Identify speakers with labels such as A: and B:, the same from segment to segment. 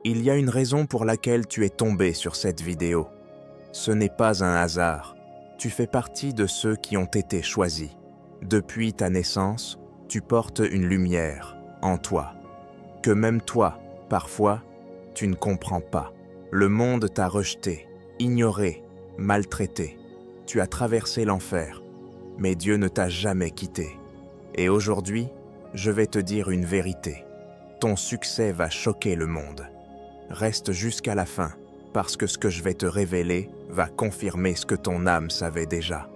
A: Il y a une raison pour laquelle tu es tombé sur cette vidéo. Ce n'est pas un hasard. Tu fais partie de ceux qui ont été choisis. Depuis ta naissance, tu portes une lumière en toi, que même toi, parfois, tu ne comprends pas. Le monde t'a rejeté, ignoré, maltraité. Tu as traversé l'enfer, mais Dieu ne t'a jamais quitté. Et aujourd'hui, je vais te dire une vérité. Ton succès va choquer le monde. Reste jusqu'à la fin, parce que ce que je vais te révéler va confirmer ce que ton âme savait déjà.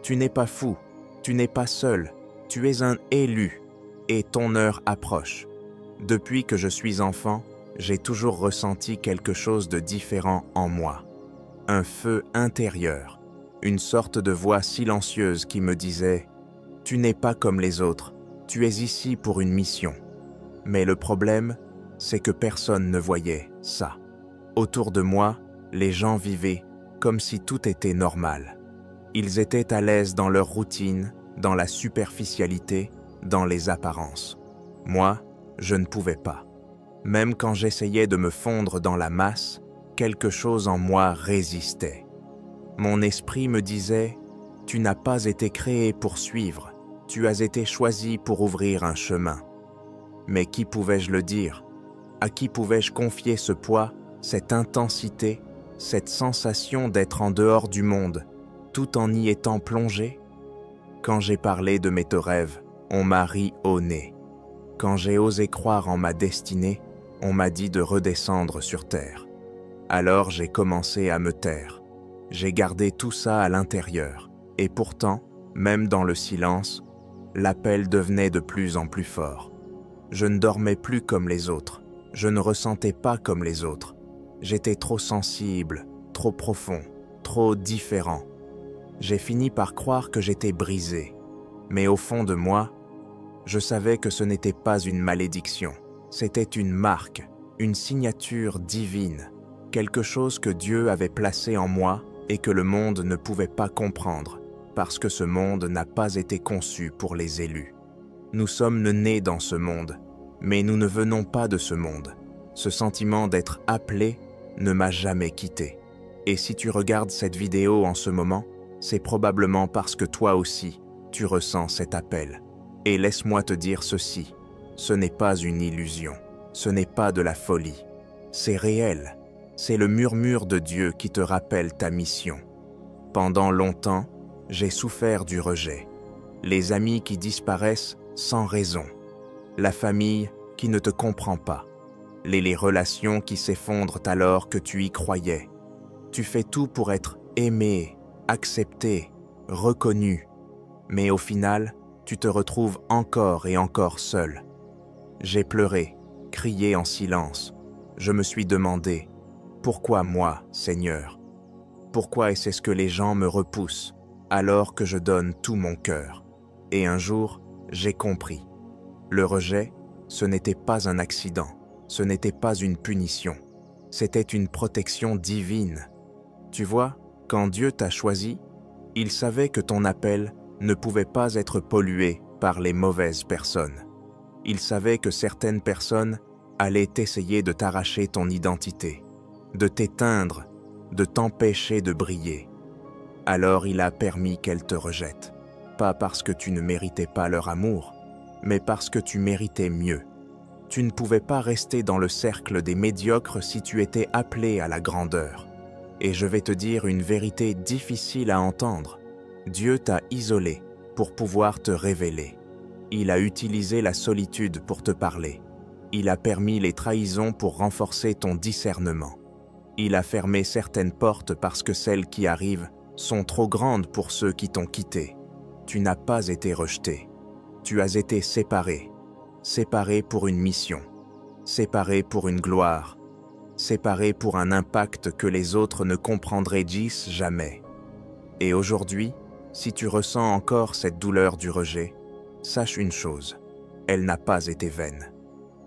A: Tu n'es pas fou, tu n'es pas seul, tu es un élu, et ton heure approche. Depuis que je suis enfant, j'ai toujours ressenti quelque chose de différent en moi. Un feu intérieur, une sorte de voix silencieuse qui me disait « Tu n'es pas comme les autres, tu es ici pour une mission. » Mais le problème, c'est que personne ne voyait ça. Autour de moi, les gens vivaient comme si tout était normal. Ils étaient à l'aise dans leur routine, dans la superficialité, dans les apparences. Moi, je ne pouvais pas. Même quand j'essayais de me fondre dans la masse, quelque chose en moi résistait. Mon esprit me disait « Tu n'as pas été créé pour suivre, tu as été choisi pour ouvrir un chemin. » Mais qui pouvais-je le dire? À qui pouvais-je confier ce poids, cette intensité, cette sensation d'être en dehors du monde, tout en y étant plongé? Quand j'ai parlé de mes rêves, on m'a ri au nez. Quand j'ai osé croire en ma destinée, on m'a dit de redescendre sur terre. Alors j'ai commencé à me taire. J'ai gardé tout ça à l'intérieur. Et pourtant, même dans le silence, l'appel devenait de plus en plus fort. Je ne dormais plus comme les autres. Je ne ressentais pas comme les autres. J'étais trop sensible, trop profond, trop différent. J'ai fini par croire que j'étais brisé. Mais au fond de moi, je savais que ce n'était pas une malédiction. C'était une marque, une signature divine, quelque chose que Dieu avait placé en moi et que le monde ne pouvait pas comprendre, parce que ce monde n'a pas été conçu pour les élus. Nous sommes nés dans ce monde, mais nous ne venons pas de ce monde. Ce sentiment d'être appelé ne m'a jamais quitté. Et si tu regardes cette vidéo en ce moment, c'est probablement parce que toi aussi, tu ressens cet appel. Et laisse-moi te dire ceci, ce n'est pas une illusion, ce n'est pas de la folie, c'est réel, c'est le murmure de Dieu qui te rappelle ta mission. Pendant longtemps, j'ai souffert du rejet, les amis qui disparaissent sans raison, la famille qui ne te comprend pas, les relations qui s'effondrent alors que tu y croyais. Tu fais tout pour être aimé, accepté, reconnu, mais au final, tu te retrouves encore et encore seul. J'ai pleuré, crié en silence. Je me suis demandé, pourquoi moi, Seigneur? Pourquoi est-ce que les gens me repoussent alors que je donne tout mon cœur? Et un jour, j'ai compris. Le rejet, ce n'était pas un accident, ce n'était pas une punition, c'était une protection divine. Tu vois, quand Dieu t'a choisi, il savait que ton appel ne pouvait pas être pollué par les mauvaises personnes. Il savait que certaines personnes allaient essayer de t'arracher ton identité, de t'éteindre, de t'empêcher de briller. Alors il a permis qu'elles te rejettent, pas parce que tu ne méritais pas leur amour, mais parce que tu méritais mieux. Tu ne pouvais pas rester dans le cercle des médiocres si tu étais appelé à la grandeur. Et je vais te dire une vérité difficile à entendre. Dieu t'a isolé pour pouvoir te révéler. Il a utilisé la solitude pour te parler. Il a permis les trahisons pour renforcer ton discernement. Il a fermé certaines portes parce que celles qui arrivent sont trop grandes pour ceux qui t'ont quitté. Tu n'as pas été rejeté. Tu as été séparé. Séparé pour une mission. Séparé pour une gloire. Séparé pour un impact que les autres ne comprendraient jamais. Et aujourd'hui, si tu ressens encore cette douleur du rejet, sache une chose, elle n'a pas été vaine.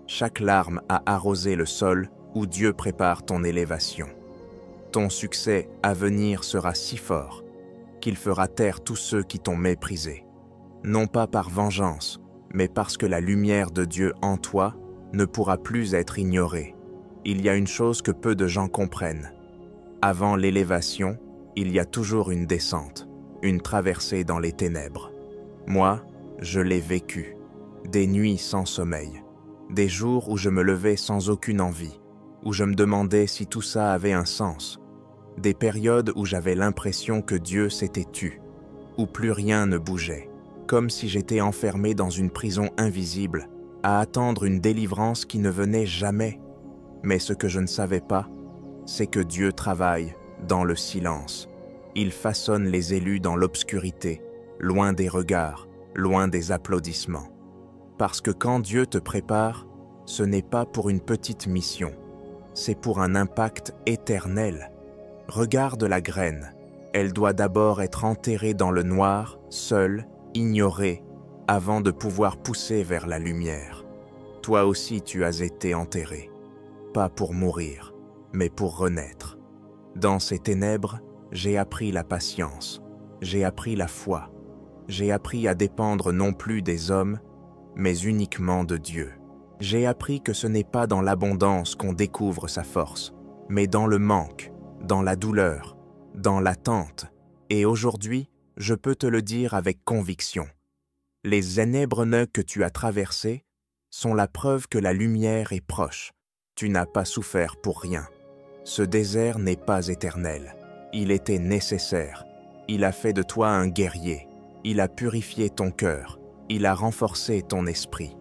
A: Chaque larme a arrosé le sol où Dieu prépare ton élévation. Ton succès à venir sera si fort qu'il fera taire tous ceux qui t'ont méprisé. Non pas par vengeance, mais parce que la lumière de Dieu en toi ne pourra plus être ignorée. il y a une chose que peu de gens comprennent. Avant l'élévation, il y a toujours une descente, une traversée dans les ténèbres. Moi, je l'ai vécu. Des nuits sans sommeil, des jours où je me levais sans aucune envie, où je me demandais si tout ça avait un sens, des périodes où j'avais l'impression que Dieu s'était tu, où plus rien ne bougeait, comme si j'étais enfermé dans une prison invisible, à attendre une délivrance qui ne venait jamais. Mais ce que je ne savais pas, c'est que Dieu travaille dans le silence. Il façonne les élus dans l'obscurité, loin des regards, loin des applaudissements. Parce que quand Dieu te prépare, ce n'est pas pour une petite mission, c'est pour un impact éternel. Regarde la graine, elle doit d'abord être enterrée dans le noir, seule, ignorée, avant de pouvoir pousser vers la lumière. Toi aussi tu as été enterré, pas pour mourir, mais pour renaître. Dans ces ténèbres, j'ai appris la patience, j'ai appris la foi, j'ai appris à dépendre non plus des hommes, mais uniquement de Dieu. J'ai appris que ce n'est pas dans l'abondance qu'on découvre sa force, mais dans le manque, dans la douleur, dans l'attente. Et aujourd'hui, je peux te le dire avec conviction. Les ténèbres que tu as traversées sont la preuve que la lumière est proche. Tu n'as pas souffert pour rien. Ce désert n'est pas éternel. Il était nécessaire. Il a fait de toi un guerrier. Il a purifié ton cœur. Il a renforcé ton esprit.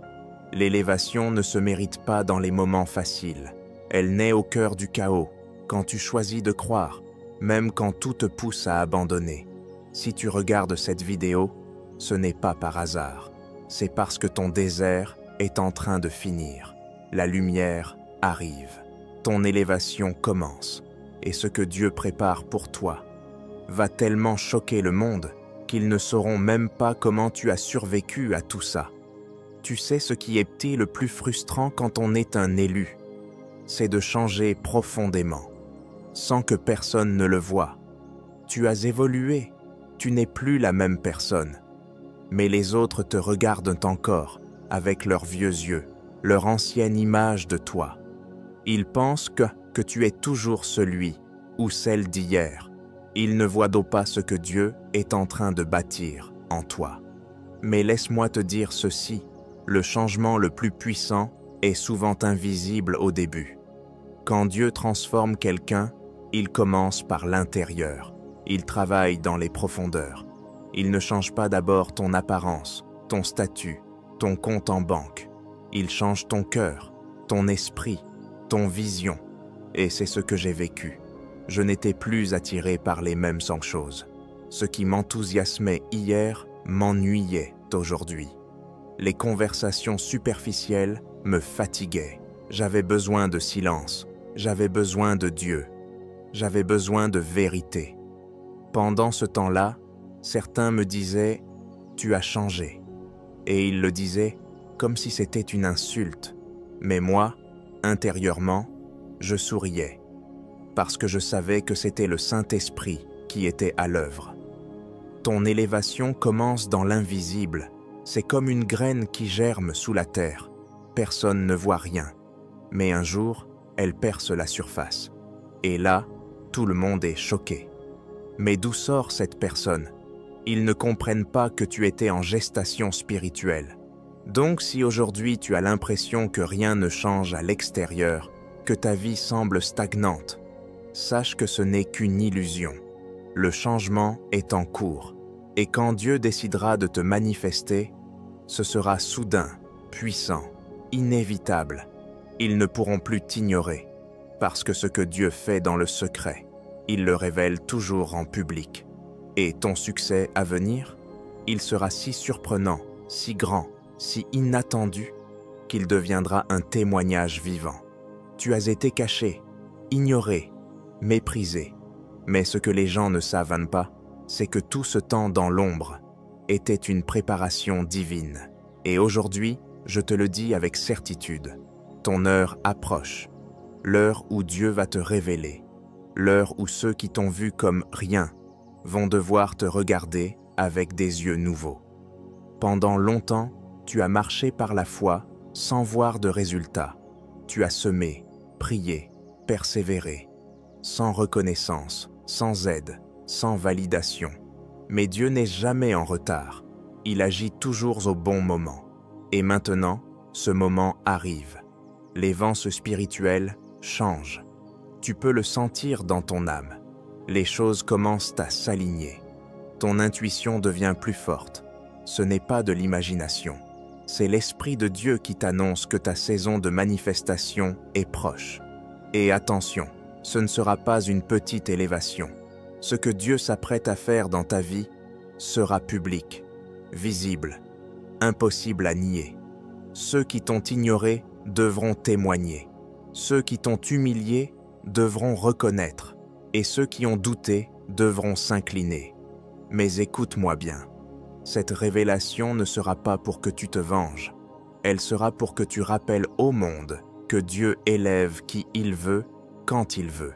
A: L'élévation ne se mérite pas dans les moments faciles. Elle naît au cœur du chaos, quand tu choisis de croire, même quand tout te pousse à abandonner. Si tu regardes cette vidéo, ce n'est pas par hasard. C'est parce que ton désert est en train de finir. La lumière arrive. Ton élévation commence. Et ce que Dieu prépare pour toi va tellement choquer le monde qu'ils ne sauront même pas comment tu as survécu à tout ça. Tu sais ce qui est le plus frustrant quand on est un élu, c'est de changer profondément, sans que personne ne le voie. Tu as évolué, tu n'es plus la même personne, mais les autres te regardent encore avec leurs vieux yeux, leur ancienne image de toi. Ils pensent que tu es toujours celui ou celle d'hier. Ils ne voient donc pas ce que Dieu est en train de bâtir en toi. Mais laisse-moi te dire ceci, le changement le plus puissant est souvent invisible au début. Quand Dieu transforme quelqu'un, il commence par l'intérieur. Il travaille dans les profondeurs. Il ne change pas d'abord ton apparence, ton statut, ton compte en banque. Il change ton cœur, ton esprit, ton vision. Et c'est ce que j'ai vécu. Je n'étais plus attiré par les mêmes choses. Ce qui m'enthousiasmait hier m'ennuyait aujourd'hui. Les conversations superficielles me fatiguaient. J'avais besoin de silence. J'avais besoin de Dieu. J'avais besoin de vérité. Pendant ce temps-là, certains me disaient « Tu as changé ». Et ils le disaient comme si c'était une insulte. Mais moi, intérieurement, je souriais. Parce que je savais que c'était le Saint-Esprit qui était à l'œuvre. Ton élévation commence dans l'invisible. C'est comme une graine qui germe sous la terre. Personne ne voit rien. Mais un jour, elle perce la surface. Et là, tout le monde est choqué. Mais d'où sort cette personne? Ils ne comprennent pas que tu étais en gestation spirituelle. Donc si aujourd'hui tu as l'impression que rien ne change à l'extérieur, que ta vie semble stagnante, sache que ce n'est qu'une illusion. Le changement est en cours. Et quand Dieu décidera de te manifester, ce sera soudain, puissant, inévitable. Ils ne pourront plus t'ignorer, parce que ce que Dieu fait dans le secret, il le révèle toujours en public. Et ton succès à venir, il sera si surprenant, si grand, si inattendu, qu'il deviendra un témoignage vivant. Tu as été caché, ignoré, méprisé. Mais ce que les gens ne savent pas, c'est que tout ce temps dans l'ombre était une préparation divine. Et aujourd'hui, je te le dis avec certitude, ton heure approche, l'heure où Dieu va te révéler, l'heure où ceux qui t'ont vu comme rien vont devoir te regarder avec des yeux nouveaux. Pendant longtemps, tu as marché par la foi sans voir de résultat. Tu as semé, prier, persévérer, sans reconnaissance, sans aide, sans validation. Mais Dieu n'est jamais en retard. Il agit toujours au bon moment. Et maintenant, ce moment arrive. Les vents spirituels changent. Tu peux le sentir dans ton âme. Les choses commencent à s'aligner. Ton intuition devient plus forte. Ce n'est pas de l'imagination. C'est l'Esprit de Dieu qui t'annonce que ta saison de manifestation est proche. Et attention, ce ne sera pas une petite élévation. Ce que Dieu s'apprête à faire dans ta vie sera public, visible, impossible à nier. Ceux qui t'ont ignoré devront témoigner. Ceux qui t'ont humilié devront reconnaître. Et ceux qui ont douté devront s'incliner. Mais écoute-moi bien. Cette révélation ne sera pas pour que tu te venges. Elle sera pour que tu rappelles au monde que Dieu élève qui il veut, quand il veut.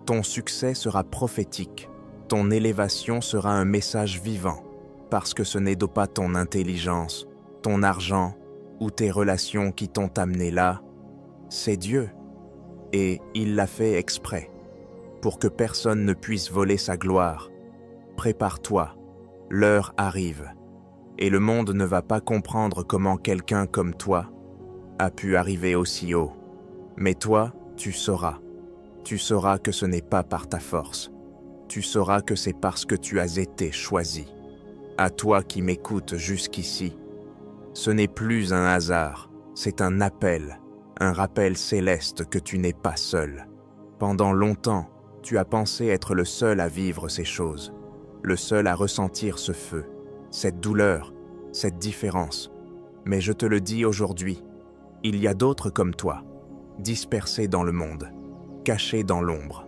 A: Ton succès sera prophétique. Ton élévation sera un message vivant, parce que ce n'est pas ton intelligence, ton argent ou tes relations qui t'ont amené là. C'est Dieu. Et il l'a fait exprès, pour que personne ne puisse voler sa gloire. Prépare-toi. L'heure arrive, et le monde ne va pas comprendre comment quelqu'un comme toi a pu arriver aussi haut. Mais toi, tu sauras. Tu sauras que ce n'est pas par ta force. Tu sauras que c'est parce que tu as été choisi. À toi qui m'écoutes jusqu'ici, ce n'est plus un hasard, c'est un appel, un rappel céleste que tu n'es pas seul. Pendant longtemps, tu as pensé être le seul à vivre ces choses. Le seul à ressentir ce feu, cette douleur, cette différence. Mais je te le dis aujourd'hui, il y a d'autres comme toi, dispersés dans le monde, cachés dans l'ombre,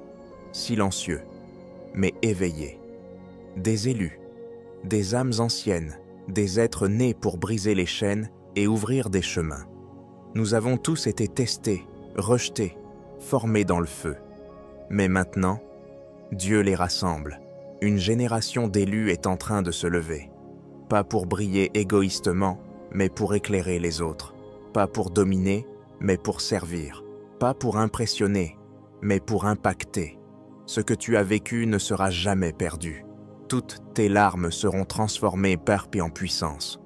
A: silencieux, mais éveillés. Des élus, des âmes anciennes, des êtres nés pour briser les chaînes et ouvrir des chemins. Nous avons tous été testés, rejetés, formés dans le feu. Mais maintenant, Dieu les rassemble. Une génération d'élus est en train de se lever. Pas pour briller égoïstement, mais pour éclairer les autres. Pas pour dominer, mais pour servir. Pas pour impressionner, mais pour impacter. Ce que tu as vécu ne sera jamais perdu. Toutes tes larmes seront transformées par en puissance.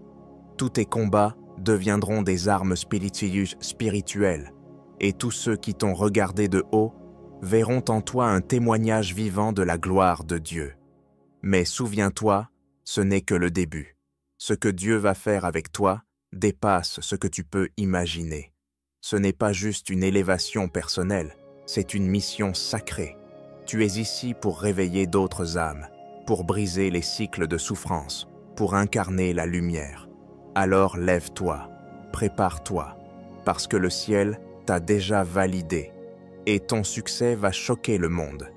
A: Tous tes combats deviendront des armes spirituelles. Et tous ceux qui t'ont regardé de haut verront en toi un témoignage vivant de la gloire de Dieu. Mais souviens-toi, ce n'est que le début. Ce que Dieu va faire avec toi dépasse ce que tu peux imaginer. Ce n'est pas juste une élévation personnelle, c'est une mission sacrée. Tu es ici pour réveiller d'autres âmes, pour briser les cycles de souffrance, pour incarner la lumière. Alors lève-toi, prépare-toi, parce que le ciel t'a déjà validé, et ton succès va choquer le monde.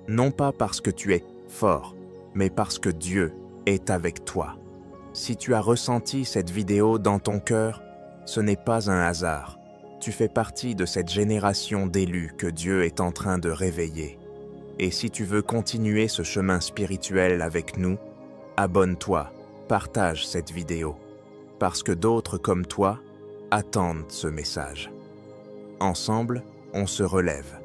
A: Non pas parce que tu es fort, mais parce que Dieu est avec toi. Si tu as ressenti cette vidéo dans ton cœur, ce n'est pas un hasard. Tu fais partie de cette génération d'élus que Dieu est en train de réveiller. Et si tu veux continuer ce chemin spirituel avec nous, abonne-toi, partage cette vidéo, parce que d'autres comme toi attendent ce message. Ensemble, on se relève.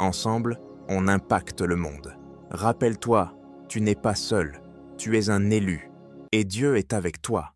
A: Ensemble, on impacte le monde. Rappelle-toi, tu n'es pas seul, tu es un élu, et Dieu est avec toi.